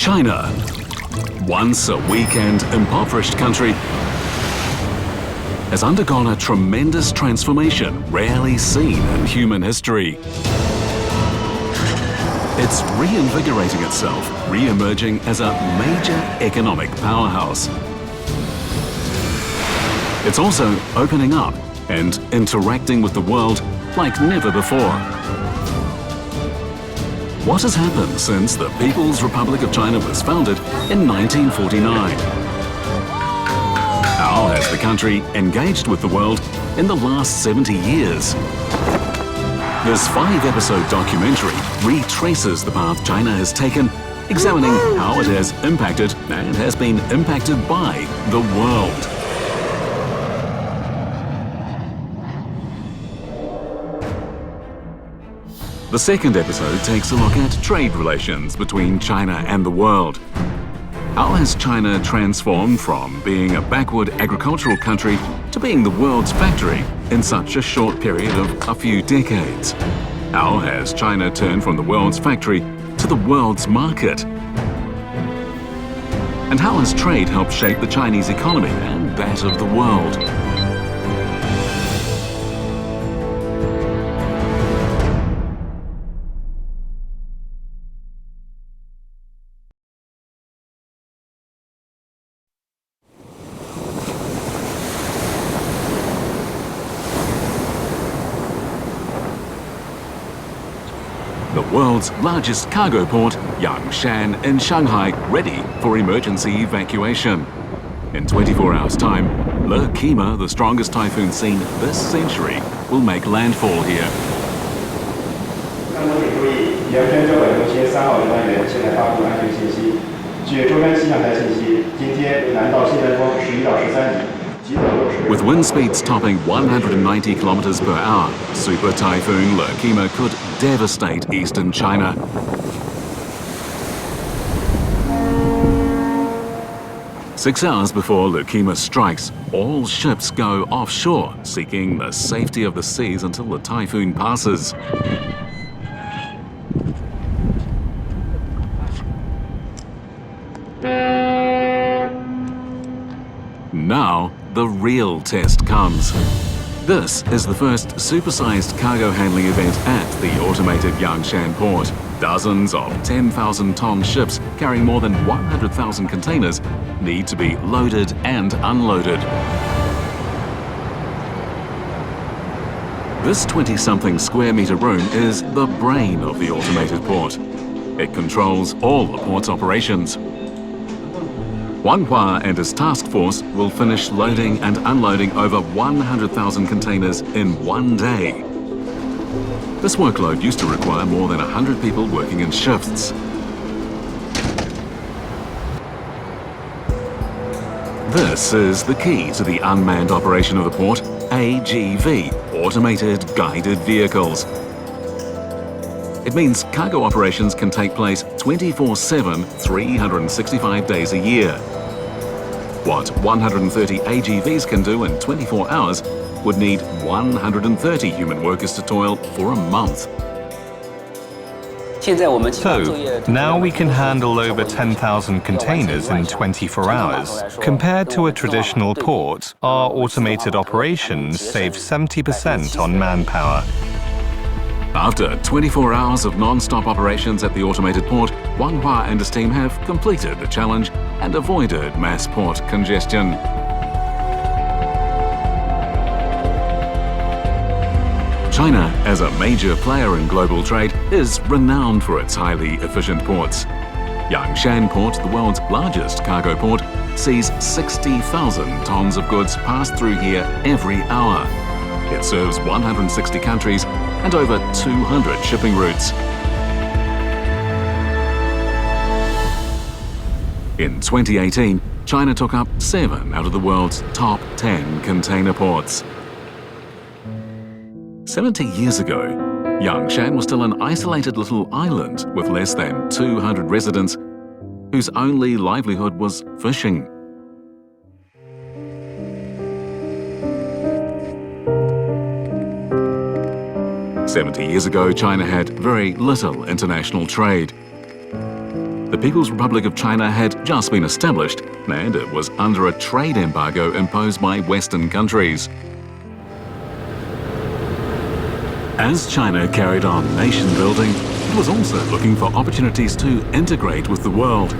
China, once a weak and impoverished country, has undergone a tremendous transformation rarely seen in human history. It's reinvigorating itself, re-emerging as a major economic powerhouse. It's also opening up and interacting with the world like never before. What has happened since the People's Republic of China was founded in 1949? How has the country engaged with the world in the last 70 years? This 5-episode documentary retraces the path China has taken, examining how it has impacted and has been impacted by the world. The second episode takes a look at trade relations between China and the world. How has China transformed from being a backward agricultural country to being the world's factory in such a short period of a few decades? How has China turned from the world's factory to the world's market? And how has trade helped shape the Chinese economy and that of the world? The world's largest cargo port, Yangshan in Shanghai, ready for emergency evacuation. In 24 hours' time, Kima, the strongest typhoon seen this century, will make landfall here. With wind speeds topping 190 kilometers per hour, Super Typhoon Kima could devastate eastern China. Six hours before Kima strikes, all ships go offshore, seeking the safety of the seas until the typhoon passes. Now, the real test comes. This is the first supersized cargo handling event at the automated Yangshan port. Dozens of 10,000-ton ships carrying more than 100,000 containers need to be loaded and unloaded. This 20-something square meter room is the brain of the automated port. It controls all the port's operations. Wang Hua and his task force will finish loading and unloading over 100,000 containers in one day. This workload used to require more than 100 people working in shifts. This is the key to the unmanned operation of the port, AGV, Automated Guided Vehicles. It means cargo operations can take place 24/7, 365 days a year. What 130 AGVs can do in 24 hours would need 130 human workers to toil for a month. So, now we can handle over 10,000 containers in 24 hours. Compared to a traditional port, our automated operations save 70% on manpower. After 24 hours of non-stop operations at the automated port, Wang Hua and his team have completed the challenge and avoided mass port congestion. China, as a major player in global trade, is renowned for its highly efficient ports. Yangshan Port, the world's largest cargo port, sees 60,000 tons of goods pass through here every hour. It serves 160 countries and over 200 shipping routes. In 2018, China took up 7 out of the world's top 10 container ports. 70 years ago, Yangshan was still an isolated little island with less than 200 residents whose only livelihood was fishing. "70 years ago, China had very little international trade. The People's Republic of China had just been established, and it was under a trade embargo imposed by Western countries. As China carried on nation building, it was also looking for opportunities to integrate with the world.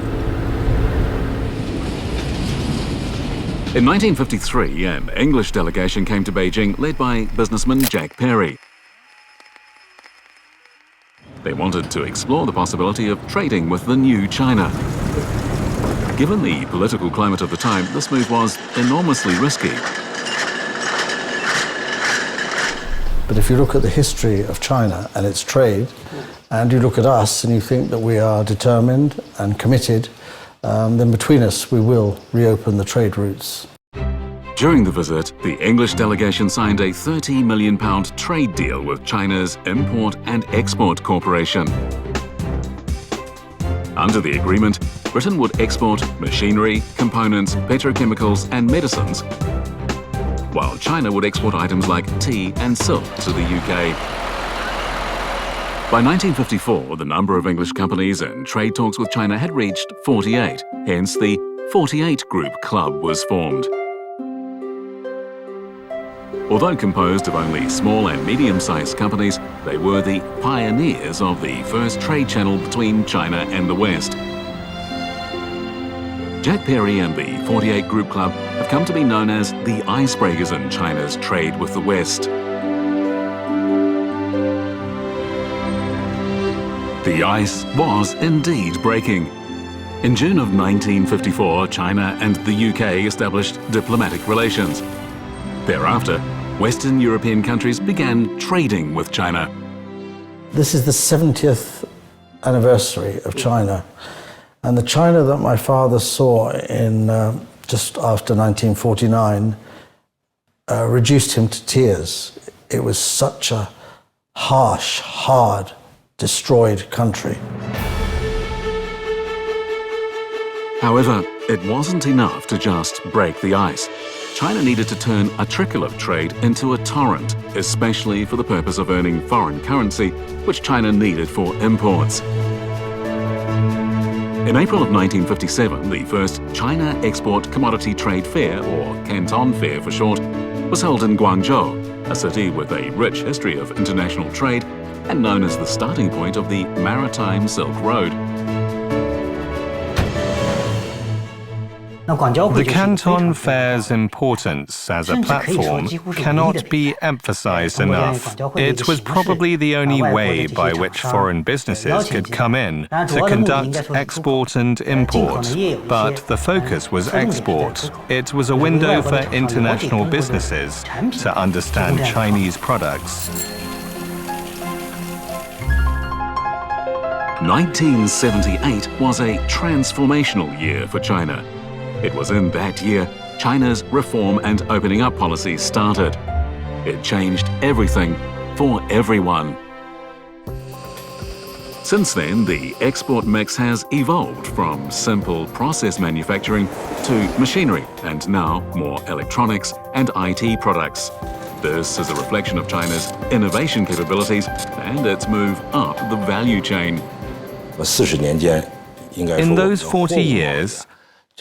In 1953, an English delegation came to Beijing led by businessman Jack Perry. They wanted to explore the possibility of trading with the new China. Given the political climate of the time, this move was enormously risky. But if you look at the history of China and its trade, and you look at us and you think that we are determined and committed, then between us we will reopen the trade routes. During the visit, the English delegation signed a £30 million trade deal with China's Import and Export Corporation. Under the agreement, Britain would export machinery, components, petrochemicals and medicines, while China would export items like tea and silk to the UK. By 1954, the number of English companies in trade talks with China had reached 48, hence the 48 Group Club was formed. Although composed of only small and medium-sized companies, they were the pioneers of the first trade channel between China and the West. Jack Perry and the 48 Group Club have come to be known as the icebreakers in China's trade with the West. The ice was indeed breaking. In June of 1954, China and the UK established diplomatic relations. Thereafter, Western European countries began trading with China. This is the 70th anniversary of China. And the China that my father saw in just after 1949 reduced him to tears. It was such a harsh, hard, destroyed country. However, it wasn't enough to just break the ice. China needed to turn a trickle of trade into a torrent, especially for the purpose of earning foreign currency, which China needed for imports. In April of 1957, the first China Export Commodity Trade Fair, or Canton Fair for short, was held in Guangzhou, a city with a rich history of international trade and known as the starting point of the Maritime Silk Road. The Canton Fair's importance as a platform cannot be emphasized enough. It was probably the only way by which foreign businesses could come in to conduct export and import. But the focus was export. It was a window for international businesses to understand Chinese products. 1978 was a transformational year for China. It was in that year China's reform and opening up policy started. It changed everything for everyone. Since then, the export mix has evolved from simple process manufacturing to machinery and now more electronics and IT products. This is a reflection of China's innovation capabilities and its move up the value chain. In those 40 years,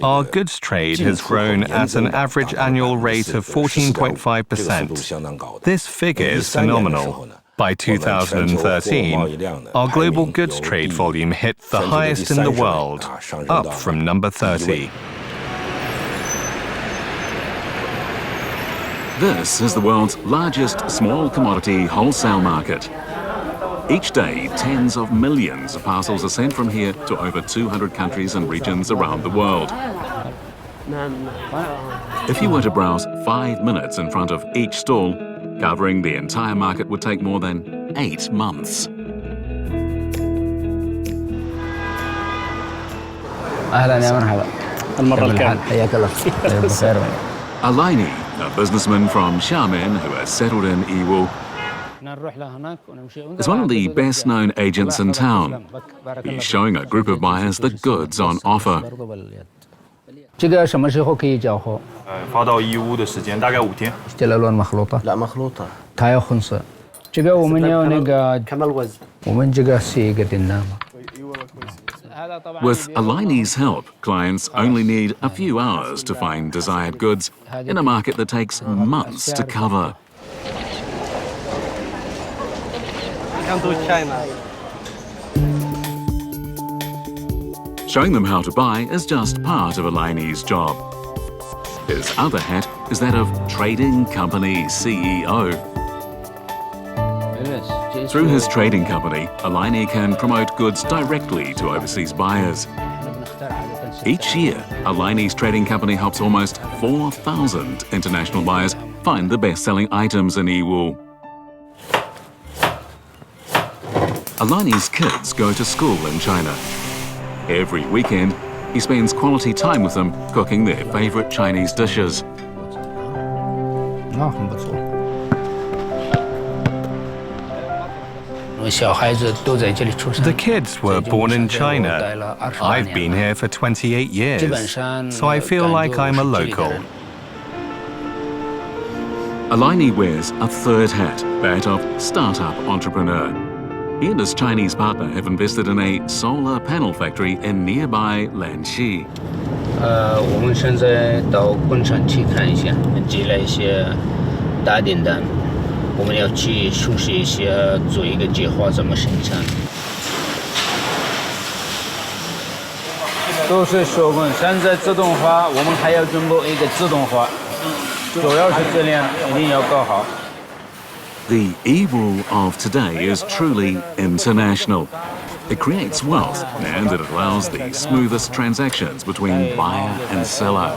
our goods trade has grown at an average annual rate of 14.5%. This figure is phenomenal. By 2013, our global goods trade volume hit the highest in the world, up from number 30. This is the world's largest small commodity wholesale market. Each day, tens of millions of parcels are sent from here to over 200 countries and regions around the world. If you were to browse 5 minutes in front of each stall, covering the entire market would take more than 8 months. Alaini, a businessman from Xiamen who has settled in Yiwu, is one of the best-known agents in town. He's showing a group of buyers the goods on offer. 这个什么时候可以交货？发到义乌的时间大概5天。这个乱مخلوطة。لا مخلوطة。它要混色。这个我们要那个，我们这个是一个订单嘛。With Aligny's help, clients only need a few hours to find desired goods in a market that takes months to cover. Showing them how to buy is just part of Aligny's job. His other hat is that of trading company CEO. Through his trading company, Aligny can promote goods directly to overseas buyers. Each year, Aligny's trading company helps almost 4,000 international buyers find the best-selling items in Yiwu. Aligny's kids go to school in China. Every weekend, he spends quality time with them cooking their favorite Chinese dishes. The kids were born in China. I've been here for 28 years, so I feel like I'm a local. Aligny wears a third hat, that of startup entrepreneur. He and his Chinese partner have invested in a solar panel factory in nearby Lanxi. The Yiwu of today is truly international. It creates wealth and it allows the smoothest transactions between buyer and seller.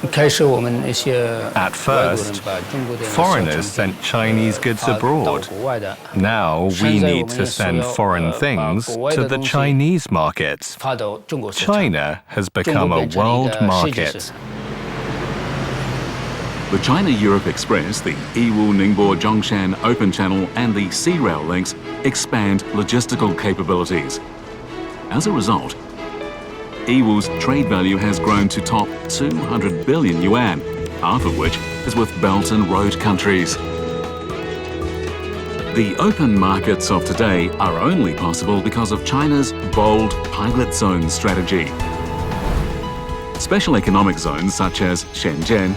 At first, foreigners sent Chinese goods abroad. Now we need to send foreign things to the Chinese market. China has become a world market. The China-Europe Express, the Yiwu-Ningbo-Zhongshan Open Channel and the Sea Rail links expand logistical capabilities. As a result, Yiwu's trade value has grown to top 200 billion yuan, half of which is with Belt and Road countries. The open markets of today are only possible because of China's bold pilot zone strategy. Special economic zones such as Shenzhen,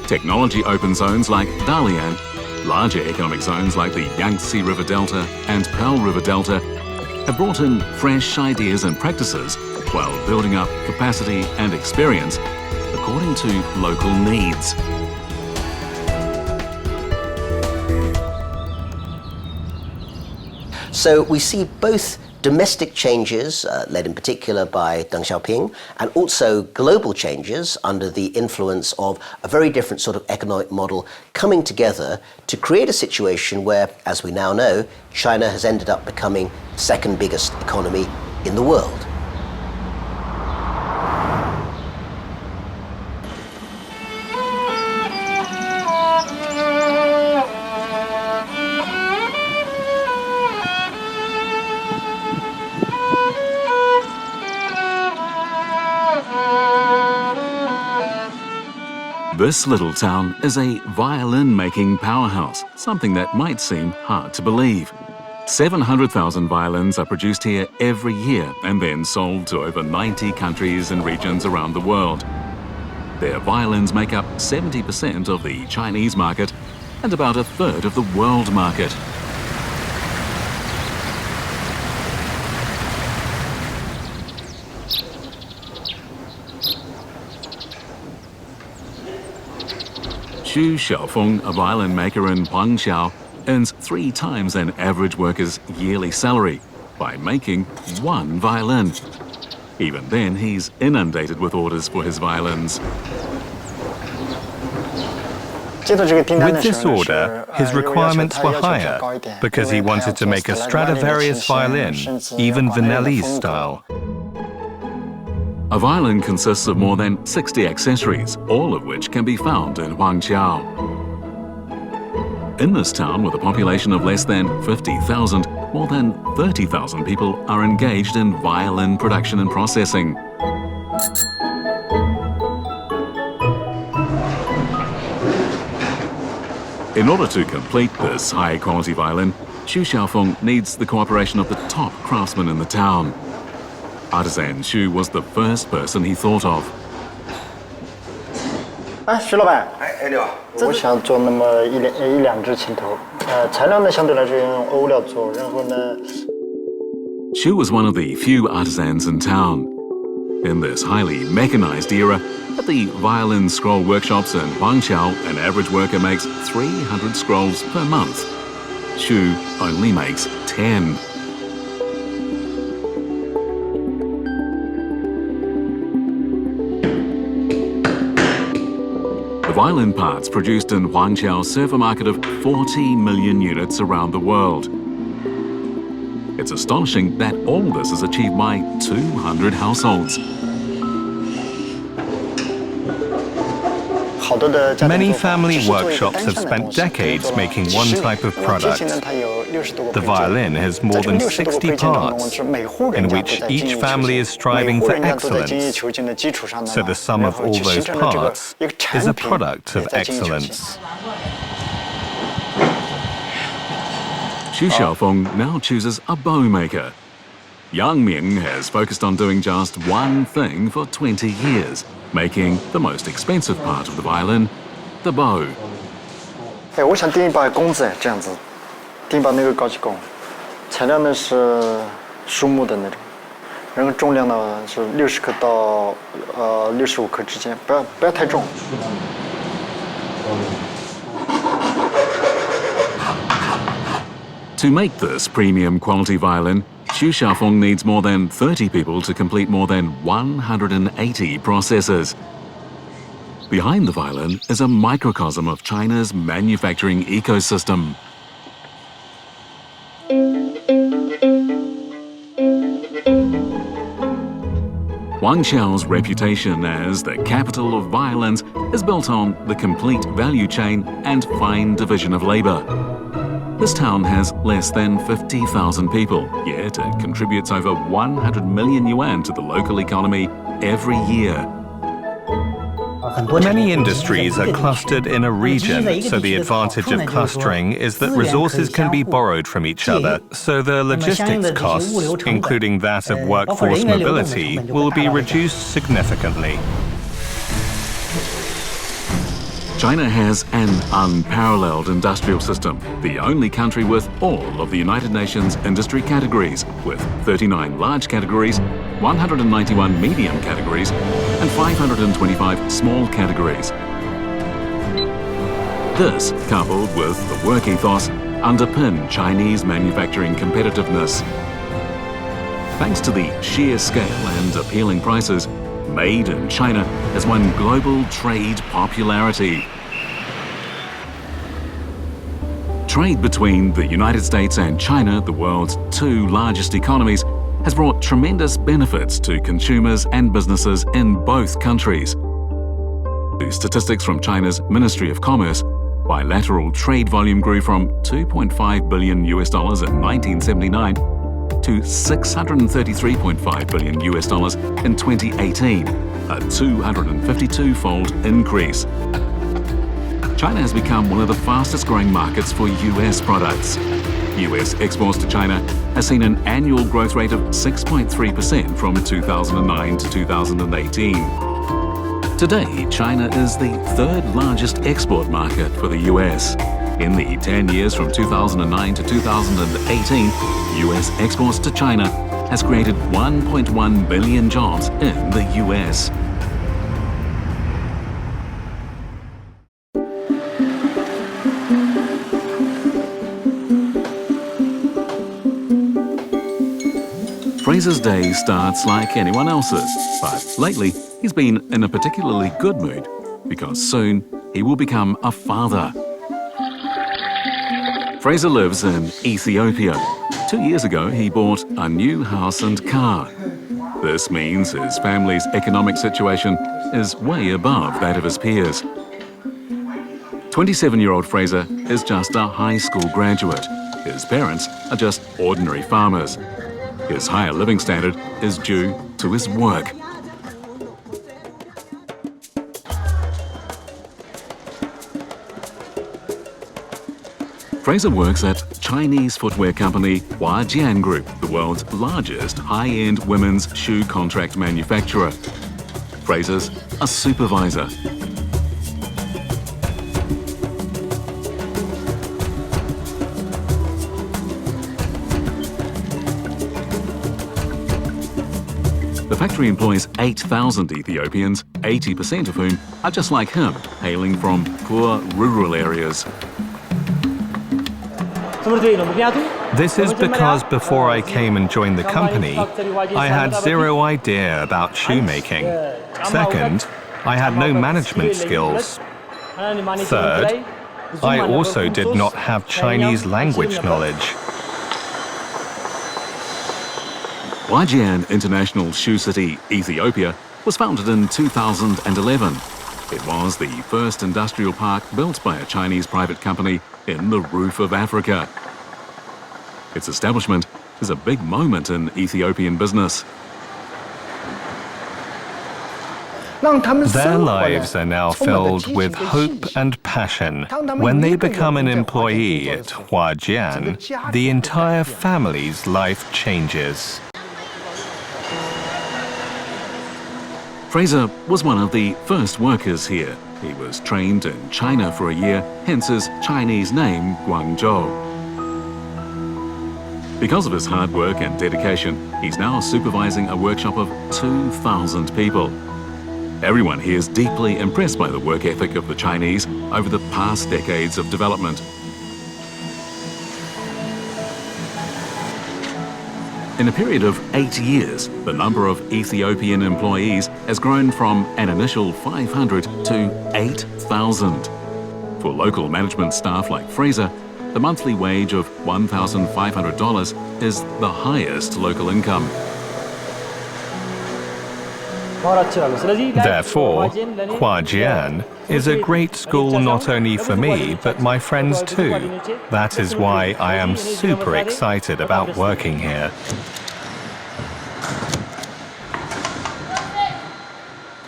technology open zones like Dalian, larger economic zones like the Yangtze River Delta and Pearl River Delta have brought in fresh ideas and practices while building up capacity and experience according to local needs. So we see both domestic changes, led in particular by Deng Xiaoping, and also global changes under the influence of a very different sort of economic model coming together to create a situation where, as we now know, China has ended up becoming the second biggest economy in the world. This little town is a violin-making powerhouse, something that might seem hard to believe. 700,000 violins are produced here every year and then sold to over 90 countries and regions around the world. Their violins make up 70% of the Chinese market and about a third of the world market. Xu Xiaofeng, a violin maker in Guangzhou, earns 3 times an average worker's yearly salary by making one violin. Even then, he's inundated with orders for his violins. With this order, his requirements were higher because he wanted to make a Stradivarius violin, even Vinelli's style. A violin consists of more than 60 accessories, all of which can be found in Guangzhou. In this town, with a population of less than 50,000, more than 30,000 people are engaged in violin production and processing. In order to complete this high-quality violin, Xu Xiaofeng needs the cooperation of the top craftsmen in the town. Artisan Xu was the first person he thought of. 哎，徐老板，哎，你好，我想做那么一两只琴头，材料呢相对来说用欧料做，然后呢。 Xu was one of the few artisans in town. In this highly mechanized era, at the violin scroll workshops in Huangqiao, an average worker makes 300 scrolls per month. Xu only makes 10. The violin parts produced in Huangqiao serve a market of 40 million units around the world. It's astonishing that all this is achieved by 200 households. Many family workshops have spent decades making one type of product. The violin has more than 60 parts, in which each family is striving for excellence. So the sum of all those parts is a product of excellence. Xu Xiaofeng now chooses a bow maker. Yang Ming has focused on doing just one thing for 20 years, making the most expensive part of the violin, the bow. 哎，我想订一把弓子，这样子，订一把那个高级弓，材料呢是树木的那种，然后重量呢是60克到65克之间，不要太重。 To make this premium quality violin, Xu Xiaofeng needs more than 30 people to complete more than 180 processes. Behind the violin is a microcosm of China's manufacturing ecosystem. Huangqiao's reputation as the capital of violins is built on the complete value chain and fine division of labor. This town has less than 50,000 people, yet it contributes over 100 million yuan to the local economy every year. Many industries are clustered in a region, so the advantage of clustering is that resources can be borrowed from each other, so the logistics costs, including that of workforce mobility, will be reduced significantly. China has an unparalleled industrial system, the only country with all of the United Nations industry categories, with 39 large categories, 191 medium categories, and 525 small categories. This, coupled with the work ethos, underpin Chinese manufacturing competitiveness. Thanks to the sheer scale and appealing prices, Made in China has won global trade popularity. Trade between the United States and China, the world's two largest economies, has brought tremendous benefits to consumers and businesses in both countries. The statistics from China's Ministry of Commerce, bilateral trade volume grew from $2.5 billion in 1979 to $633.5 billion in 2018, a 252-fold increase. China has become one of the fastest growing markets for US products. US exports to China has seen an annual growth rate of 6.3% from 2009 to 2018. Today, China is the third largest export market for the US. In the 10 years from 2009 to 2018, US exports to China has created 1.1 billion jobs in the US. Fraser's day starts like anyone else's, but lately he's been in a particularly good mood because soon he will become a father. Fraser lives in Ethiopia. 2 years ago, he bought a new house and car. This means his family's economic situation is way above that of his peers. 27-year-old Fraser is just a high school graduate. His parents are just ordinary farmers. His higher living standard is due to his work. Fraser works at Chinese footwear company Huajian Group, the world's largest high-end women's shoe contract manufacturer. Fraser's a supervisor. The factory employs 8,000 Ethiopians, 80% of whom are just like him, hailing from poor rural areas. This is because before I came and joined the company, I had zero idea about shoemaking. Second, I had no management skills. Third, I also did not have Chinese language knowledge. Huajian International Shoe City, Ethiopia, was founded in 2011. It was the first industrial park built by a Chinese private company in the roof of Africa. Its establishment is a big moment in Ethiopian business. Their lives are now filled with hope and passion. When they become an employee at Huajian, the entire family's life changes. Fraser was one of the first workers here. He was trained in China for a year, hence his Chinese name, Guangzhou. Because of his hard work and dedication, he's now supervising a workshop of 2,000 people. Everyone here is deeply impressed by the work ethic of the Chinese over the past decades of development. In a period of 8 years, the number of Ethiopian employees has grown from an initial 500 to 8,000. For local management staff like Fraser, the monthly wage of $1,500 is the highest local income. Therefore, Huajian is a great school not only for me, but my friends too. That is why I am super excited about working here.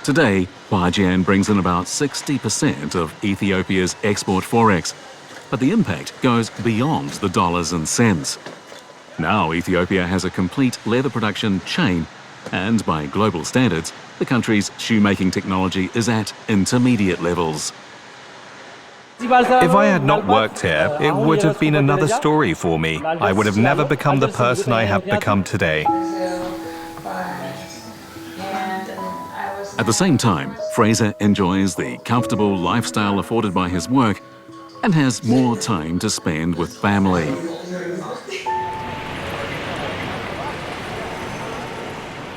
Today, Huajian brings in about 60% of Ethiopia's export forex, but the impact goes beyond the dollars and cents. Now Ethiopia has a complete leather production chain, and by global standards, the country's shoemaking technology is at intermediate levels. If I had not worked here, it would have been another story for me. I would have never become the person I have become today. At the same time, Fraser enjoys the comfortable lifestyle afforded by his work and has more time to spend with family.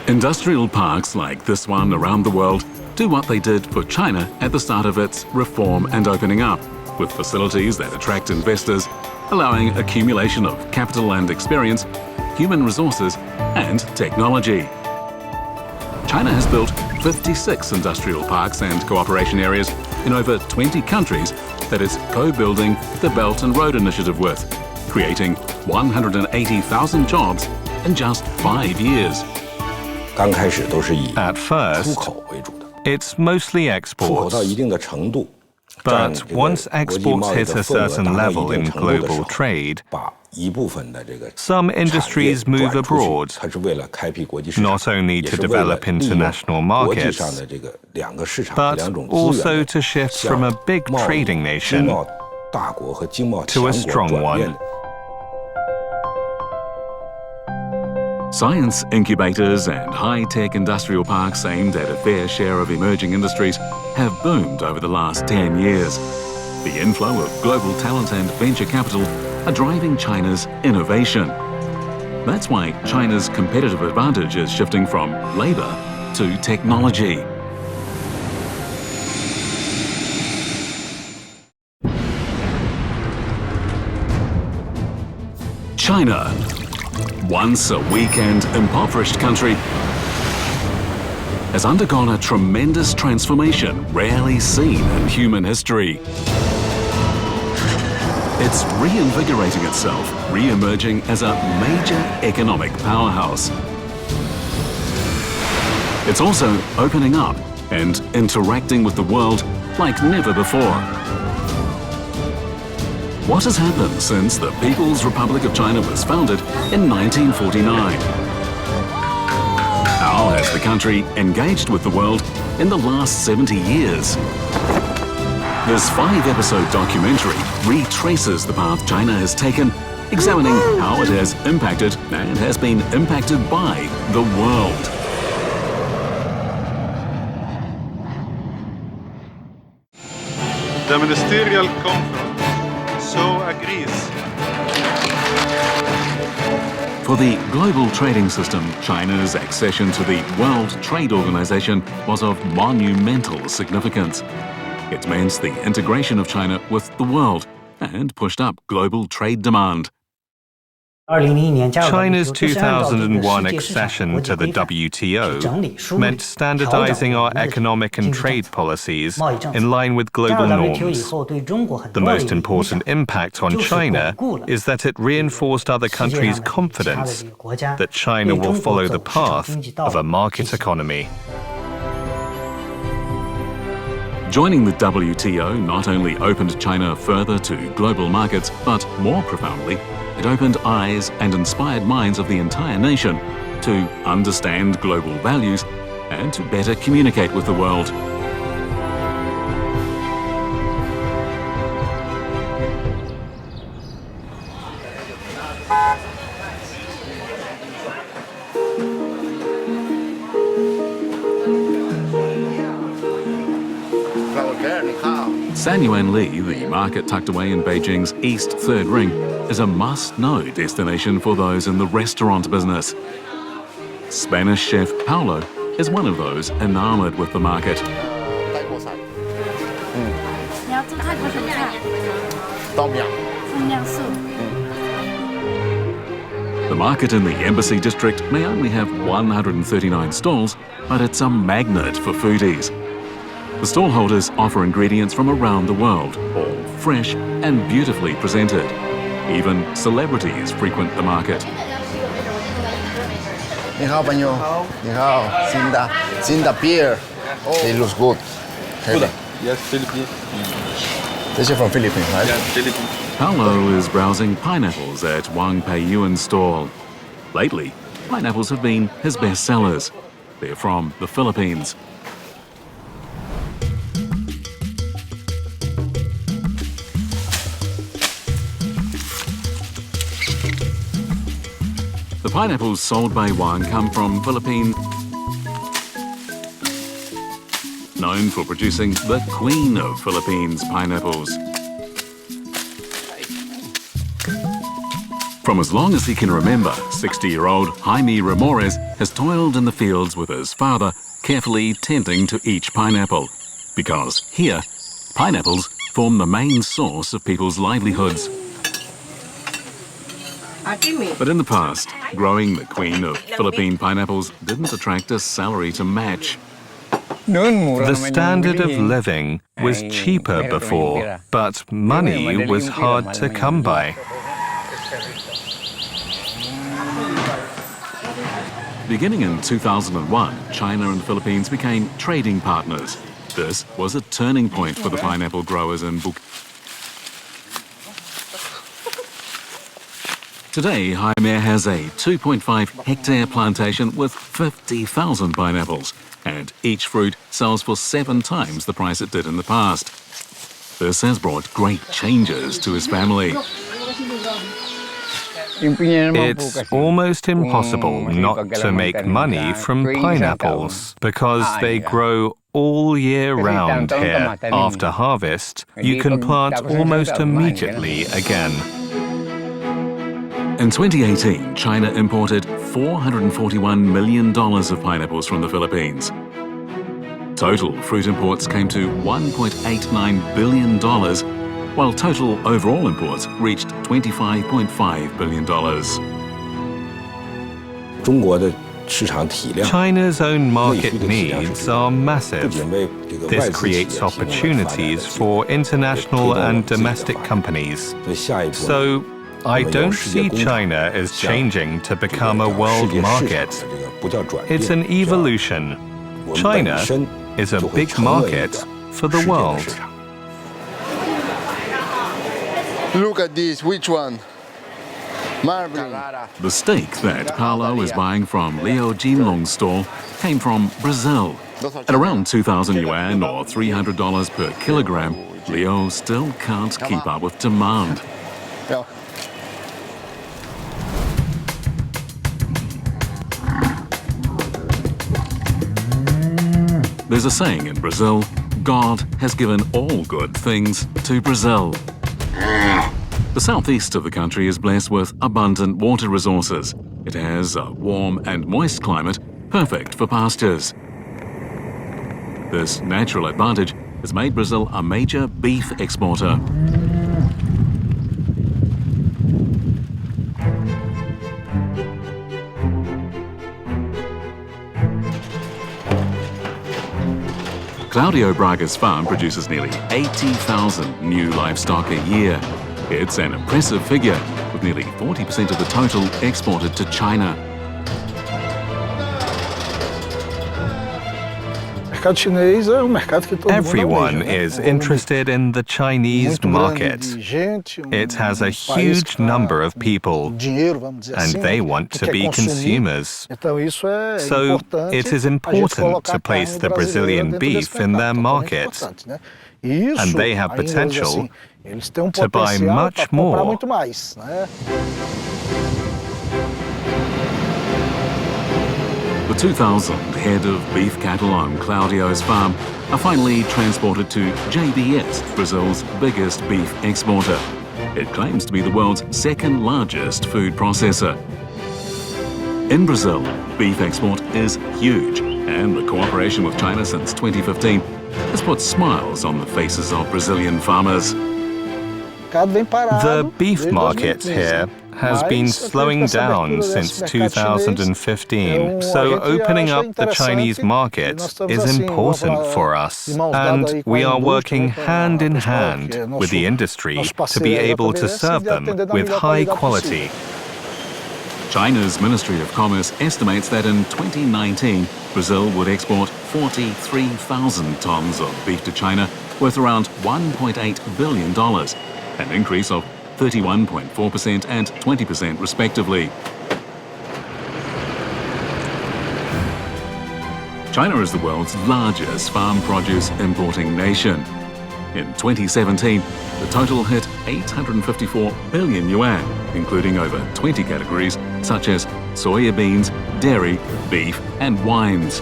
Industrial parks like this one around the world do what they did for China at the start of its reform and opening up, with facilities that attract investors, allowing accumulation of capital and experience, human resources, and technology. China has built 56 industrial parks and cooperation areas in over 20 countries that it's co-building the Belt and Road Initiative with, creating 180,000 jobs in just 5 years. At first, it's mostly exports. But once exports hit a certain level in global trade, some industries move abroad, not only to develop international markets, but also to shift from a big trading nation to a strong one. Science incubators and high-tech industrial parks aimed at a fair share of emerging industries have boomed over the last 10 years. The inflow of global talent and venture capital are driving China's innovation. That's why China's competitive advantage is shifting from labor to technology. China, once a weak and impoverished country, has undergone a tremendous transformation rarely seen in human history. It's reinvigorating itself, re-emerging as a major economic powerhouse. It's also opening up and interacting with the world like never before. What has happened since the People's Republic of China was founded in 1949? How has the country engaged with the world in the last 70 years? This 5-episode documentary retraces the path China has taken, examining how it has impacted and has been impacted by the world. The ministerial conference so agrees. For the global trading system, China's accession to the World Trade Organization was of monumental significance. It meant the integration of China with the world and pushed up global trade demand. China's 2001 accession to the WTO meant standardizing our economic and trade policies in line with global norms. The most important impact on China is that it reinforced other countries' confidence that China will follow the path of a market economy. Joining the WTO not only opened China further to global markets, but more profoundly, it opened eyes and inspired minds of the entire nation to understand global values and to better communicate with the world. San Yuan Li, the market tucked away in Beijing's East Third Ring, is a must-know destination for those in the restaurant business. Spanish chef Paulo is one of those enamored with the market. The market in the Embassy District may only have 139 stalls, but it's a magnet for foodies. The stallholders offer ingredients from around the world, all fresh and beautifully presented. Even celebrities frequent the market. 你好，朋友。你好，新的 beer. It looks good. Good. Yes, Philippines. This is from Philippines, right? Yes, Philippines. Paulo is browsing pineapples at Wang Peiyuan's stall. Lately, pineapples have been his best sellers. They're from the Philippines. The pineapples sold by Wang come from Philippines, known for producing the Queen of Philippines pineapples. From as long as he can remember, 60-year-old Jaime Ramores has toiled in the fields with his father, carefully tending to each pineapple. Because here, pineapples form the main source of people's livelihoods. But in the past, growing the Queen of Philippine pineapples didn't attract a salary to match. The standard of living was cheaper before, but money was hard to come by. Beginning in 2001, China and the Philippines became trading partners. This was a turning point for the pineapple growers in Bukit. Today, Jaime has a 2.5-hectare plantation with 50,000 pineapples, and each fruit sells for 7 times the price it did in the past. This has brought great changes to his family. It's almost impossible not to make money from pineapples because they grow all year round here. After harvest, you can plant almost immediately again. In 2018, China imported $441 million of pineapples from the Philippines. Total fruit imports came to $1.89 billion, while total overall imports reached $25.5 billion. China's own market needs are massive. This creates opportunities for international and domestic companies. So, I don't see China as changing to become a world market. It's an evolution. China is a big market for the world. Look at this, which one? Marbling. The steak that Paolo is buying from Leo Jinlong's stall came from Brazil. At around 2,000 yuan or $300 per kilogram, Leo still can't keep up with demand. Yeah. There's a saying in Brazil, God has given all good things to Brazil. The southeast of the country is blessed with abundant water resources. It has a warm and moist climate, perfect for pastures. This natural advantage has made Brazil a major beef exporter. Claudio Braga's farm produces nearly 80,000 new livestock a year. It's an impressive figure, with nearly 40% of the total exported to China. Everyone is interested in the Chinese market. It has a huge number of people, and they want to be consumers. So it is important to place the Brazilian beef in their market, and they have potential to buy much more. The 2,000 head of beef cattle on Claudio's farm are finally transported to JBS, Brazil's biggest beef exporter. It claims to be the world's second largest food processor. In Brazil, beef export is huge, and the cooperation with China since 2015 has put smiles on the faces of Brazilian farmers. The beef market here has been slowing down since 2015, so opening up the Chinese market is important for us, and we are working hand in hand with the industry to be able to serve them with high quality. China's Ministry of Commerce estimates that in 2019, Brazil would export 43,000 tons of beef to China, worth around $1.8 billion, an increase of 31.4% and 20% respectively. China is the world's largest farm produce importing nation. In 2017, the total hit 854 billion yuan, including over 20 categories such as soya beans, dairy, beef, and wines.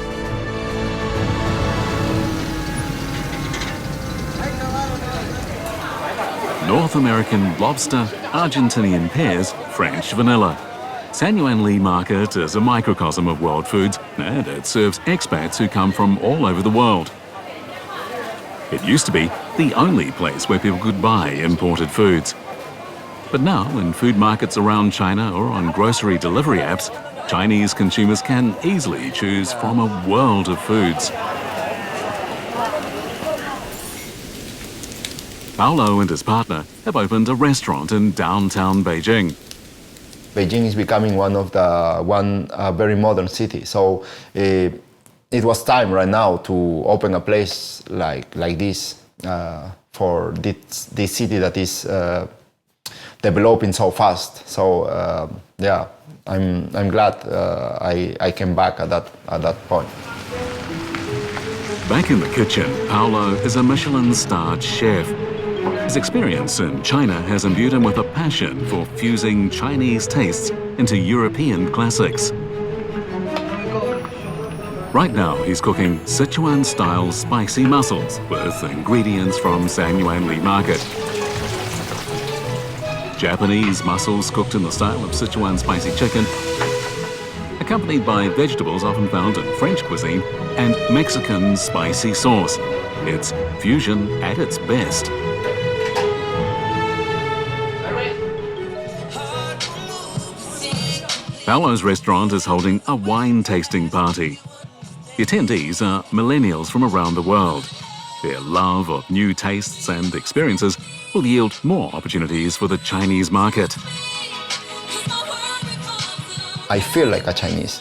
North American lobster, Argentinian pears, French vanilla. San Yuan Li Market is a microcosm of world foods, and it serves expats who come from all over the world. It used to be the only place where people could buy imported foods. But now, in food markets around China or on grocery delivery apps, Chinese consumers can easily choose from a world of foods. Paolo and his partner have opened a restaurant in downtown Beijing. Beijing is becoming one very modern city, so it was time right now to open a place like this for this city that is developing so fast. So yeah, I'm glad I came back at that point. Back in the kitchen, Paolo is a Michelin-starred chef. His experience in China has imbued him with a passion for fusing Chinese tastes into European classics. Right now, he's cooking Sichuan-style spicy mussels with ingredients from San Yuan Li Market. Japanese mussels cooked in the style of Sichuan spicy chicken, accompanied by vegetables often found in French cuisine and Mexican spicy sauce. It's fusion at its best. Paolo's restaurant is holding a wine tasting party. The attendees are millennials from around the world. Their love of new tastes and experiences will yield more opportunities for the Chinese market. I feel like a Chinese.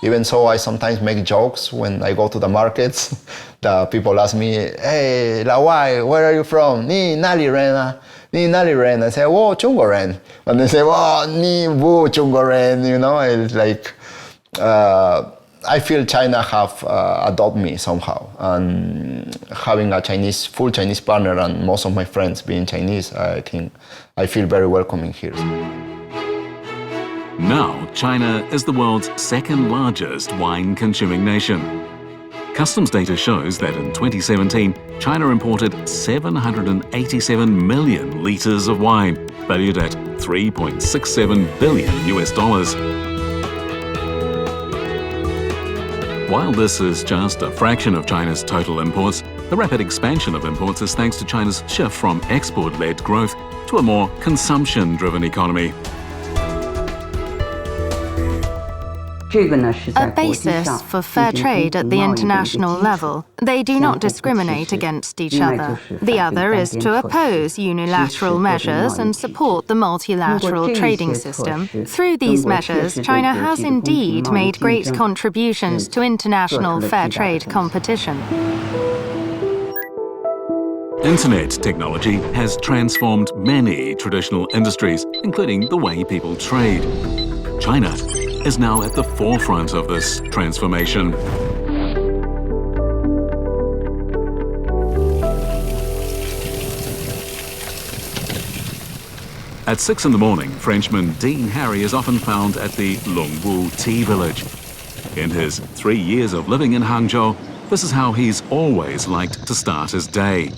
Even so, I sometimes make jokes when I go to the markets. The people ask me, "Hey, Lawai, where are you from?" "Ni nali rena." 你哪里人? I say, oh, 中国人. And they say, oh, 你不中国人, you know, it's like, I feel China have adopted me somehow, and having a full Chinese partner and most of my friends being Chinese, I think I feel very welcoming here. Now, China is the world's second largest wine-consuming nation. Customs data shows that in 2017, China imported 787 million litres of wine, valued at $3.67 billion. While this is just a fraction of China's total imports, the rapid expansion of imports is thanks to China's shift from export-led growth to a more consumption-driven economy. A basis for fair trade at the international level. They do not discriminate against each other. The other is to oppose unilateral measures and support the multilateral trading system. Through these measures, China has indeed made great contributions to international fair trade competition. Internet technology has transformed many traditional industries, including the way people trade. China is now at the forefront of this transformation. At 6 in the morning, Frenchman Dean Harry is often found at the Longwu Tea Village. In his 3 years of living in Hangzhou, this is how he's always liked to start his day.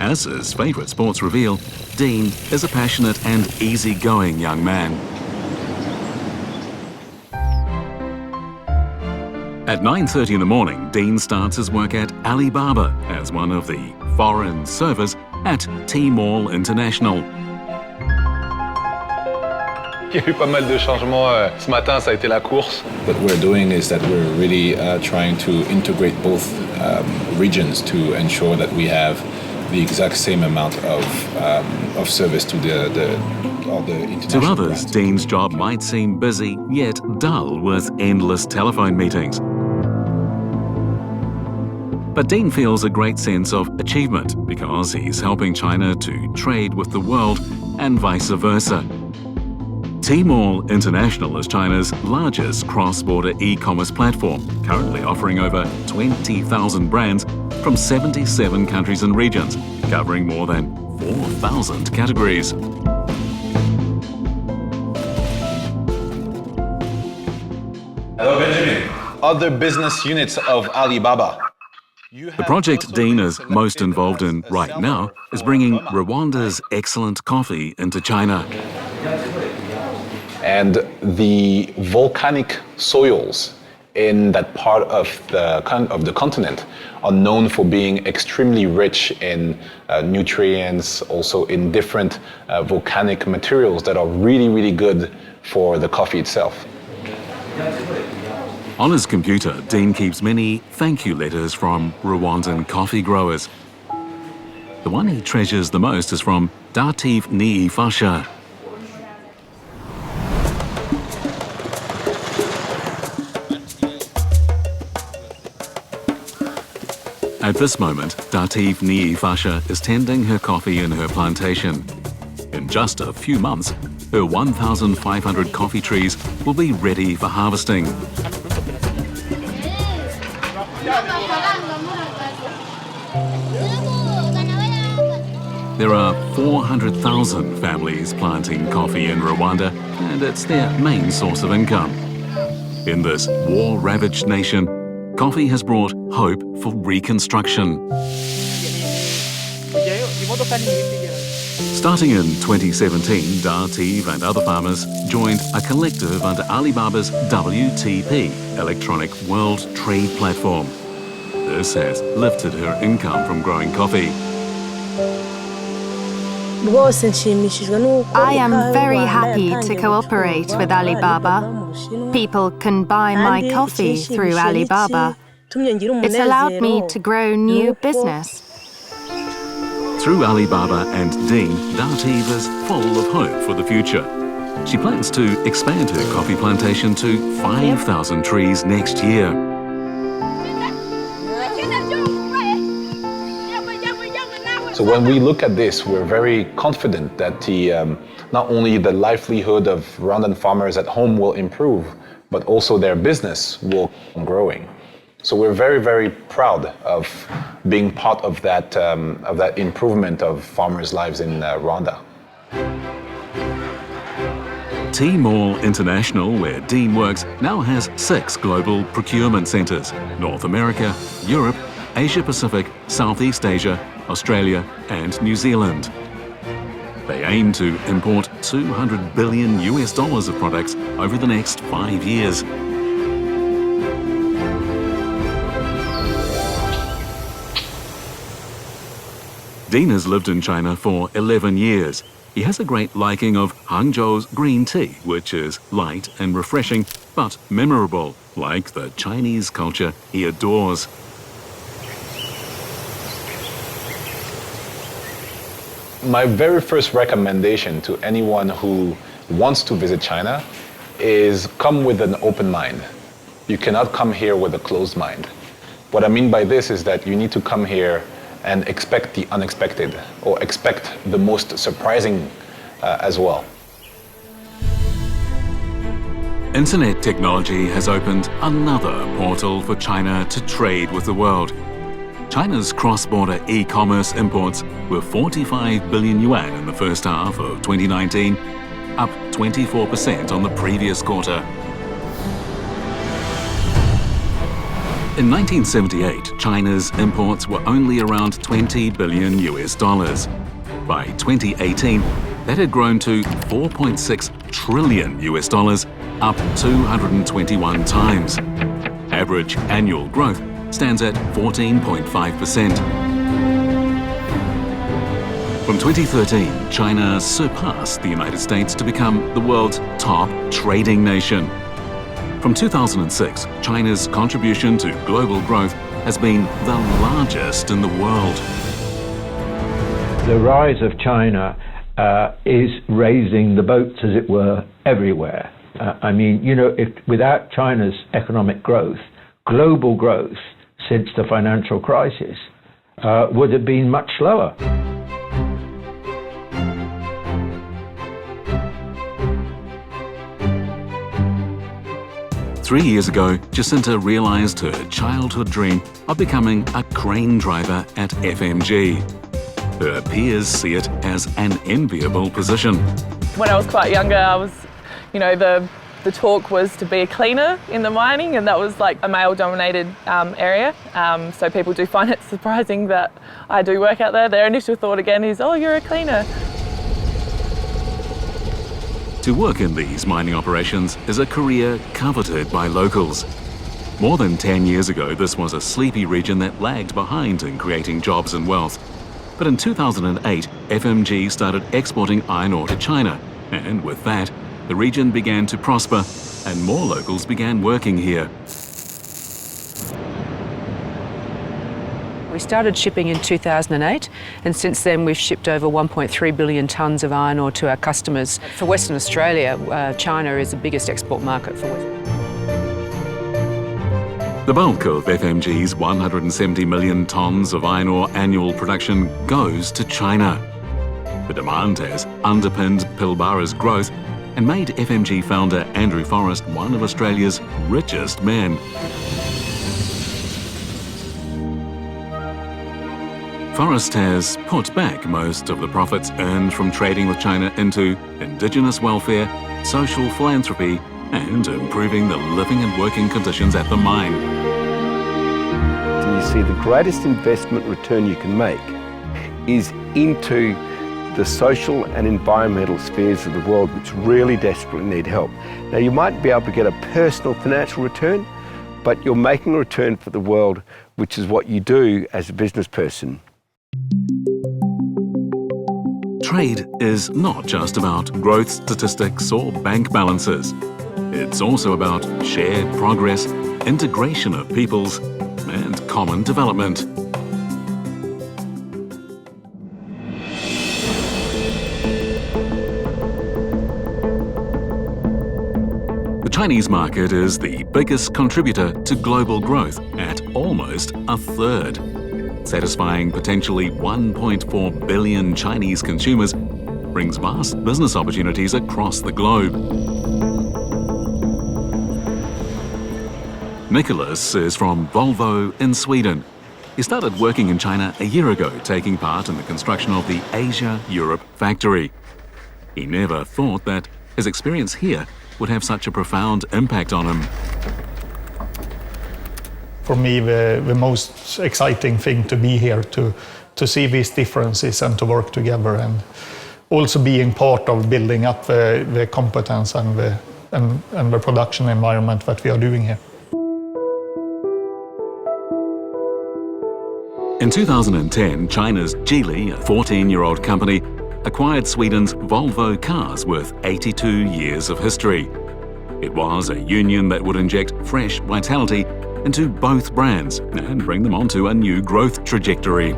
As his favourite sports reveal, Dean is a passionate and easygoing young man. At 9:30 in the morning, Dean starts his work at Alibaba as one of the foreign servers at T-Mall International. Il y a eu pas mal de changements. Ce matin, ça a été la course. What we're doing is that we're really trying to integrate both regions to ensure that we have the exact same amount of service to the international To others, brands. Dean's job might seem busy, yet dull with endless telephone meetings. But Dean feels a great sense of achievement because he's helping China to trade with the world and vice versa. T-Mall International is China's largest cross-border e-commerce platform, currently offering over 20,000 brands from 77 countries and regions, covering more than 4,000 categories. Hello, Benjamin. Other business units of Alibaba. The project Dean is most involved in right now is bringing Rwanda's excellent coffee into China. And the volcanic soils in that part of the continent are known for being extremely rich in nutrients, also in different volcanic materials that are really, really good for the coffee itself. On his computer, Dean keeps many thank you letters from Rwandan coffee growers. The one he treasures the most is from Dativ Niifasha. At this moment, Dativ Niifasha is tending her coffee in her plantation. In just a few months, her 1,500 coffee trees will be ready for harvesting. There are 400,000 families planting coffee in Rwanda, and it's their main source of income. In this war-ravaged nation, coffee has brought hope for reconstruction. Starting in 2017, Dativ and other farmers joined a collective under Alibaba's WTP, Electronic World Trade Platform. This has lifted her income from growing coffee. I am very happy to cooperate with Alibaba. People can buy my coffee through Alibaba. It's allowed me to grow new business. Through Alibaba and Dean, Dativ is full of hope for the future. She plans to expand her coffee plantation to 5,000 trees next year. So when we look at this, we're very confident that not only the livelihood of Rwandan farmers at home will improve, but also their business will keep growing. So we're very, very proud of being part of that improvement of farmers' lives in Rwanda. T-Mall International, where Dean works, now has 6 global procurement centres: North America, Europe, Asia-Pacific, Southeast Asia, Australia and New Zealand. They aim to import $200 billion of products over the next 5 years. Dean has lived in China for 11 years. He has a great liking of Hangzhou's green tea, which is light and refreshing, but memorable, like the Chinese culture he adores. My very first recommendation to anyone who wants to visit China is come with an open mind. You cannot come here with a closed mind. What I mean by this is that you need to come here and expect the unexpected, or expect the most surprising as well. Internet technology has opened another portal for China to trade with the world. China's cross-border e-commerce imports were 45 billion yuan in the first half of 2019, up 24% on the previous quarter. In 1978, China's imports were only around 20 billion US dollars. By 2018, that had grown to 4.6 trillion US dollars, up 221 times. Average annual growth stands at 14.5%. From 2013, China surpassed the United States to become the world's top trading nation. From 2006, China's contribution to global growth has been the largest in the world. The rise of China is raising the boats, as it were, everywhere. I mean, you know, without China's economic growth, global growth since the financial crisis would have been much slower. Three years ago, Jacinta realised her childhood dream of becoming a crane driver at FMG. Her peers see it as an enviable position. When I was quite younger, I was, you know, the talk was to be a cleaner in the mining, and that was like a male-dominated area. So people do find it surprising that I do work out there. Their initial thought again is, oh, you're a cleaner. To work in these mining operations is a career coveted by locals. More than 10 years ago, this was a sleepy region that lagged behind in creating jobs and wealth. But in 2008, FMG started exporting iron ore to China, and with that, the region began to prosper and more locals began working here. We started shipping in 2008, and since then we've shipped over 1.3 billion tonnes of iron ore to our customers. For Western Australia, China is the biggest export market for Western. The bulk of FMG's 170 million tonnes of iron ore annual production goes to China. The demand has underpinned Pilbara's growth and made FMG founder Andrew Forrest one of Australia's richest men. Forrest has put back most of the profits earned from trading with China into Indigenous welfare, social philanthropy, and improving the living and working conditions at the mine. You see, the greatest investment return you can make is into the social and environmental spheres of the world which really desperately need help. Now, you might be able to get a personal financial return, but you're making a return for the world, which is what you do as a business person. Trade is not just about growth statistics or bank balances. It's also about shared progress, integration of peoples, and common development. The Chinese market is the biggest contributor to global growth at almost a third. satisfying potentially 1.4 billion Chinese consumers, brings vast business opportunities across the globe. Nicholas is from Volvo in Sweden. He started working in China a year ago, taking part in the construction of the Asia-Europe factory. He never thought that his experience here would have such a profound impact on him. For me, the most exciting thing to be here, to see these differences and to work together, and also being part of building up the competence and the production environment that we are doing here. In 2010, China's Geely, a 14-year-old company, acquired Sweden's Volvo Cars with 82 years of history. It was a union that would inject fresh vitality into both brands and bring them onto a new growth trajectory.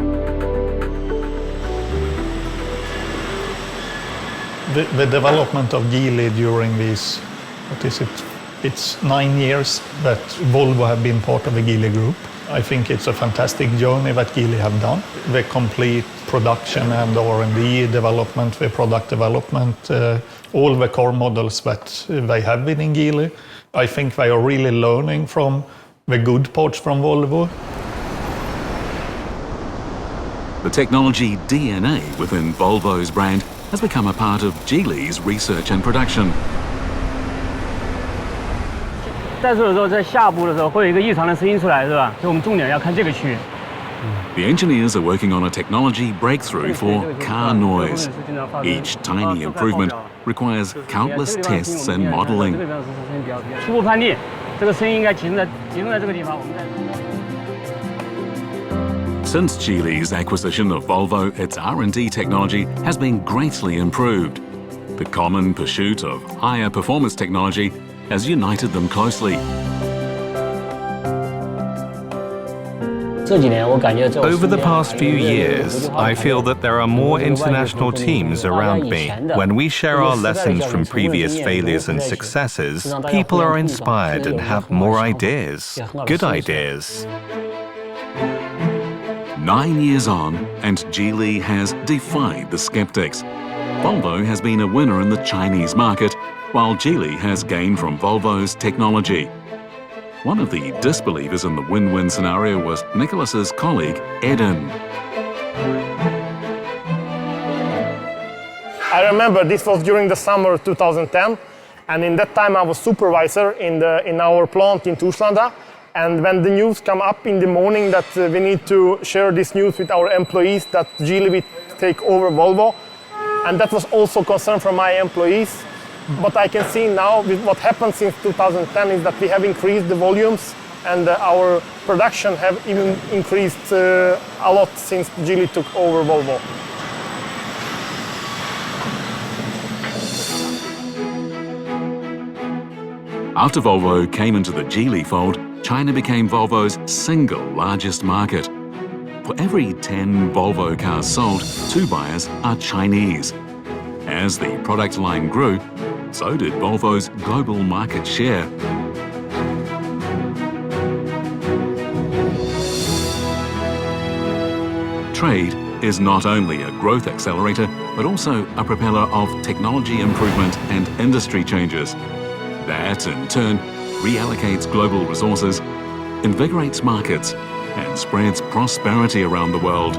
The development of Geely during these, it's 9 years that Volvo have been part of the Geely Group. I think it's a fantastic journey that Geely have done. The complete production and R&D development, the product development, all the car models that they have been in Geely. I think they are really learning from the good parts from Volvo. The technology DNA within Volvo's brand has become a part of Geely's research and production. 怠速的时候，在下部的时候会有一个异常的声音出来，是吧？所以我们重点要看这个区域。 The engineers are working on a technology breakthrough for car noise. Each tiny improvement requires countless tests and modeling. 初步判定，这个声音应该集中在这个地方。 Since Geely's acquisition of Volvo, its R&D technology has been greatly improved. The common pursuit of higher performance technology has united them closely. Over the past few years, I feel that there are more international teams around me. When we share our lessons from previous failures and successes, people are inspired and have more ideas, good ideas. 9 years on, and Geely has defied the skeptics. Volvo has been a winner in the Chinese market, while Geely has gained from Volvo's technology. One of the disbelievers in the win-win scenario was Nicholas's colleague, Eden. I remember this was during the summer of 2010, and in that time I was supervisor in our plant in Torslanda. And when the news come up in the morning that we need to share this news with our employees that Geely will take over Volvo, and that was also concern from my employees. But I can see now with what happened since 2010 is that we have increased the volumes and our production have even increased a lot since Geely took over Volvo. After Volvo came into the Geely fold, China became Volvo's single largest market. For every 10 Volvo cars sold, 2 buyers are Chinese. As the product line grew, so did Volvo's global market share. Trade is not only a growth accelerator, but also a propeller of technology improvement and industry changes. That, in turn, reallocates global resources, invigorates markets, and spreads prosperity around the world.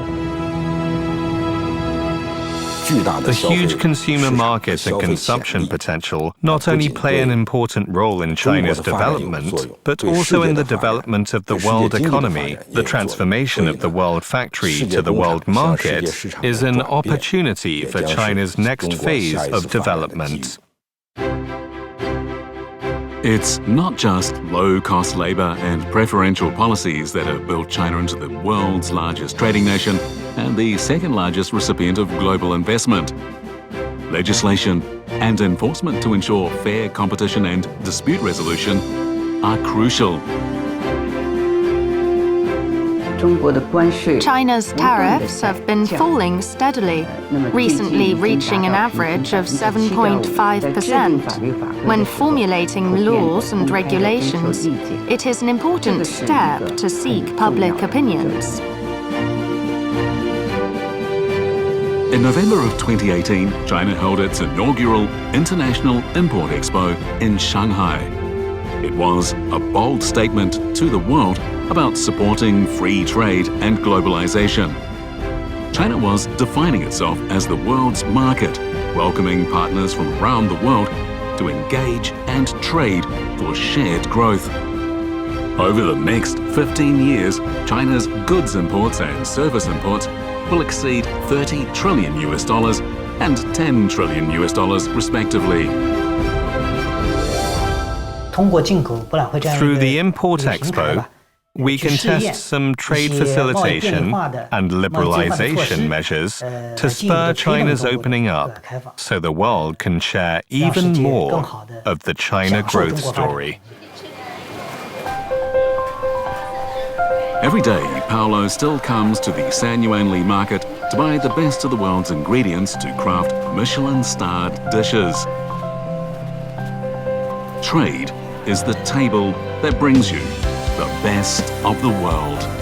The huge consumer market and consumption potential not only play an important role in China's development, but also in the development of the world economy. The transformation of the world factory to the world market is an opportunity for China's next phase of development. It's not just low-cost labor and preferential policies that have built China into the world's largest trading nation and the second largest recipient of global investment. Legislation and enforcement to ensure fair competition and dispute resolution are crucial. China's tariffs have been falling steadily, recently reaching an average of 7.5%. When formulating laws and regulations, it is an important step to seek public opinions. In November of 2018, China held its inaugural International Import Expo in Shanghai. It was a bold statement to the world about supporting free trade and globalization. China was defining itself as the world's market, welcoming partners from around the world to engage and trade for shared growth. Over the next 15 years, China's goods imports and service imports will exceed $30 trillion and $10 trillion respectively. Through the Import Expo, we can test some trade facilitation and liberalization measures to spur China's opening up so the world can share even more of the China growth story. Every day, Paolo still comes to the San Yuan Li market to buy the best of the world's ingredients to craft Michelin-starred dishes. Trade is the table that brings you the best of the world.